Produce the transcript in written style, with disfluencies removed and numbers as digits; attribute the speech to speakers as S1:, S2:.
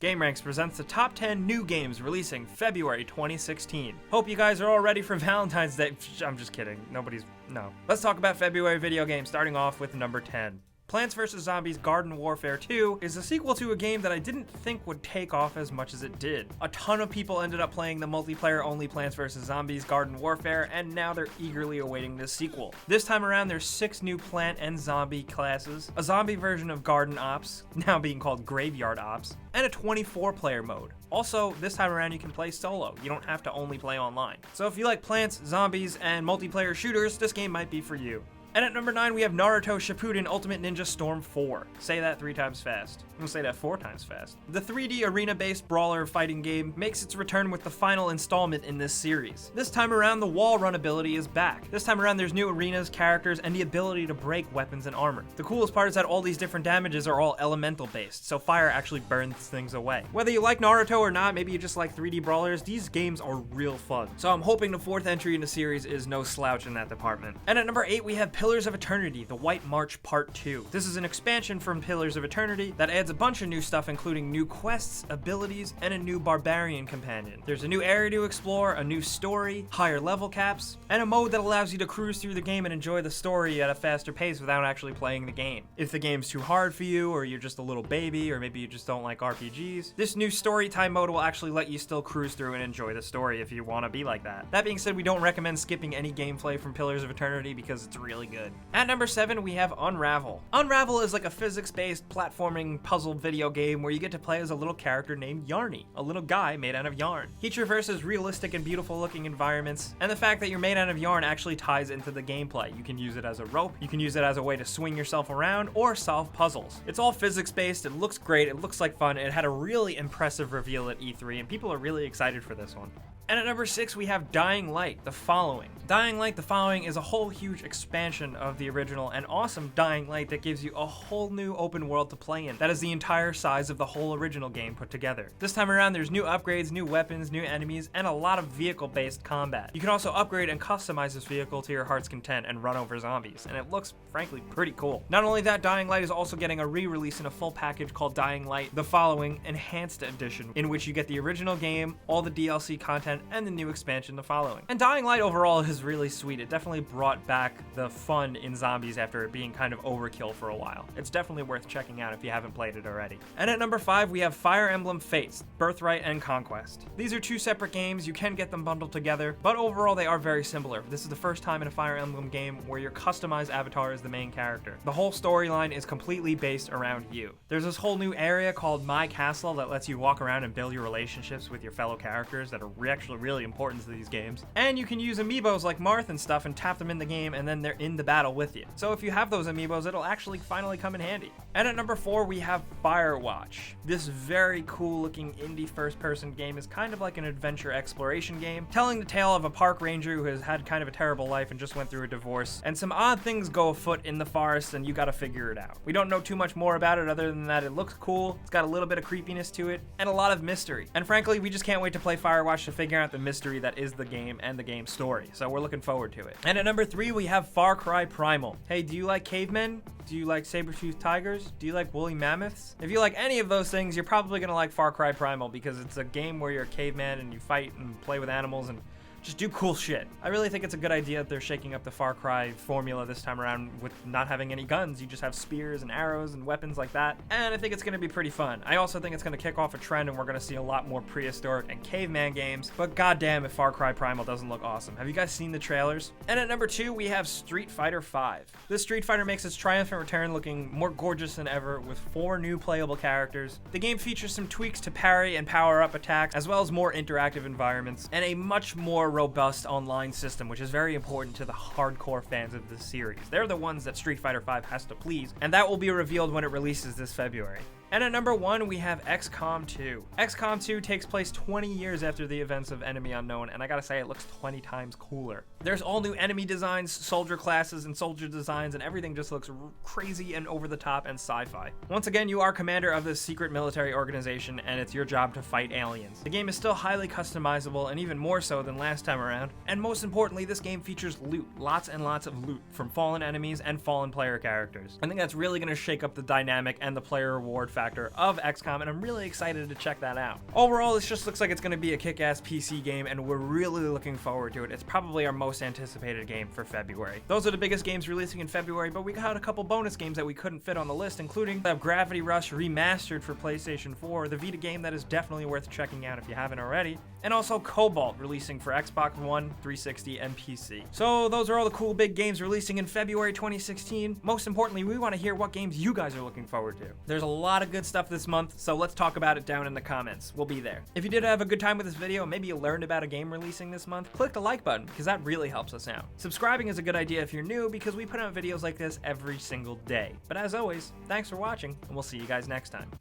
S1: GameRanks presents the top 10 new games releasing February 2016. Hope you guys are all ready for Valentine's Day. I'm just kidding. No. Let's talk about February video games, starting off with number 10. Plants vs. Zombies Garden Warfare 2 is a sequel to a game that I didn't think would take off as much as it did. A ton of people ended up playing the multiplayer-only Plants vs. Zombies Garden Warfare, and now they're eagerly awaiting this sequel. This time around, there's 6 new plant and zombie classes, a zombie version of Garden Ops, now being called Graveyard Ops, and a 24-player mode. Also, this time around you can play solo. You don't have to only play online. So if you like plants, zombies, and multiplayer shooters, this game might be for you. And at number 9, we have Naruto Shippuden Ultimate Ninja Storm 4. Say that 3 times fast. I'm gonna say that 4 times fast. The 3D arena-based brawler fighting game makes its return with the final installment in this series. This time around, the wall run ability is back. This time around, there's new arenas, characters, and the ability to break weapons and armor. The coolest part is that all these different damages are all elemental-based, so fire actually burns things away. Whether you like Naruto or not, maybe you just like 3D brawlers, these games are real fun. So I'm hoping the 4th entry in the series is no slouch in that department. And at number 8, we have Pillars of Eternity, The White March Part 2. This is an expansion from Pillars of Eternity that adds a bunch of new stuff, including new quests, abilities, and a new barbarian companion. There's a new area to explore, a new story, higher level caps, and a mode that allows you to cruise through the game and enjoy the story at a faster pace without actually playing the game. If the game's too hard for you, or you're just a little baby, or maybe you just don't like RPGs, this new story time mode will actually let you still cruise through and enjoy the story if you want to be like that. That being said, we don't recommend skipping any gameplay from Pillars of Eternity because it's really good. At number 7, we have Unravel. Unravel is like a physics-based platforming puzzle video game where you get to play as a little character named Yarny, a little guy made out of yarn. He traverses realistic and beautiful-looking environments, and the fact that you're made out of yarn actually ties into the gameplay. You can use it as a rope, you can use it as a way to swing yourself around, or solve puzzles. It's all physics-based, it looks great, it looks like fun, it had a really impressive reveal at E3, and people are really excited for this one. And at number 6, we have Dying Light, The Following. Dying Light, The Following is a whole huge expansion of the original and awesome Dying Light that gives you a whole new open world to play in. That is the entire size of the whole original game put together. This time around, there's new upgrades, new weapons, new enemies, and a lot of vehicle-based combat. You can also upgrade and customize this vehicle to your heart's content and run over zombies, and it looks, frankly, pretty cool. Not only that, Dying Light is also getting a re-release in a full package called Dying Light, The Following Enhanced Edition, in which you get the original game, all the DLC content, and the new expansion, The Following. And Dying Light overall is really sweet. It definitely brought back the fun in zombies after it being kind of overkill for a while. It's definitely worth checking out if you haven't played it already. And at number 5, we have Fire Emblem Fates, Birthright and Conquest. These are 2 separate games. You can get them bundled together, but overall they are very similar. This is the first time in a Fire Emblem game where your customized avatar is the main character. The whole storyline is completely based around you. There's this whole new area called My Castle that lets you walk around and build your relationships with your fellow characters that are actually really important to these games. And you can use amiibos like Marth and stuff and tap them in the game, and then they're in the battle with you. So if you have those amiibos, it'll actually finally come in handy. And at number 4, we have Firewatch. This very cool looking indie first-person game is kind of like an adventure exploration game, telling the tale of a park ranger who has had kind of a terrible life and just went through a divorce, and some odd things go afoot in the forest and you gotta figure it out. We don't know too much more about it other than that it looks cool, it's got a little bit of creepiness to it, and a lot of mystery. And frankly, we just can't wait to play Firewatch to figure out the mystery that is the game and the game story, so we're looking forward to it. And at number 3, we have Far Cry Primal. Hey, do you like cavemen? Do you like saber-toothed tigers? Do you like woolly mammoths? If you like any of those things, you're probably gonna like Far Cry Primal because it's a game where you're a caveman and you fight and play with animals and just do cool shit. I really think it's a good idea that they're shaking up the Far Cry formula this time around with not having any guns. You just have spears and arrows and weapons like that, and I think it's gonna be pretty fun. I also think it's gonna kick off a trend and we're gonna see a lot more prehistoric and caveman games, but goddamn if Far Cry Primal doesn't look awesome. Have you guys seen the trailers? And at number 2, we have Street Fighter V. This Street Fighter makes its triumphant return looking more gorgeous than ever with 4 new playable characters. The game features some tweaks to parry and power up attacks, as well as more interactive environments, and a much more robust online system, which is very important to the hardcore fans of this series. They're the ones that Street Fighter V has to please, and that will be revealed when it releases this February. And at number 1, we have XCOM 2. XCOM 2 takes place 20 years after the events of Enemy Unknown, and I gotta say, it looks 20 times cooler. There's all new enemy designs, soldier classes, and soldier designs, and everything just looks crazy and over the top and sci-fi. Once again, you are commander of this secret military organization, and it's your job to fight aliens. The game is still highly customizable, and even more so than last time around. And most importantly, this game features loot. Lots and lots of loot from fallen enemies and fallen player characters. I think that's really gonna shake up the dynamic and the player reward factor factor of XCOM, and I'm really excited to check that out. Overall, this just looks like it's going to be a kick-ass PC game, and we're really looking forward to it. It's probably our most anticipated game for February. Those are the biggest games releasing in February, but we got a couple bonus games that we couldn't fit on the list, including the Gravity Rush Remastered for PlayStation 4, the Vita game that is definitely worth checking out if you haven't already, and also Cobalt releasing for Xbox One, 360, and PC. So those are all the cool big games releasing in February 2016. Most importantly, we want to hear what games you guys are looking forward to. There's a lot of good stuff this month, so let's talk about it down in the comments. We'll be there. If you did have a good time with this video, maybe you learned about a game releasing this month, click the like button because that really helps us out. Subscribing is a good idea if you're new because we put out videos like this every single day. But as always, thanks for watching, and we'll see you guys next time.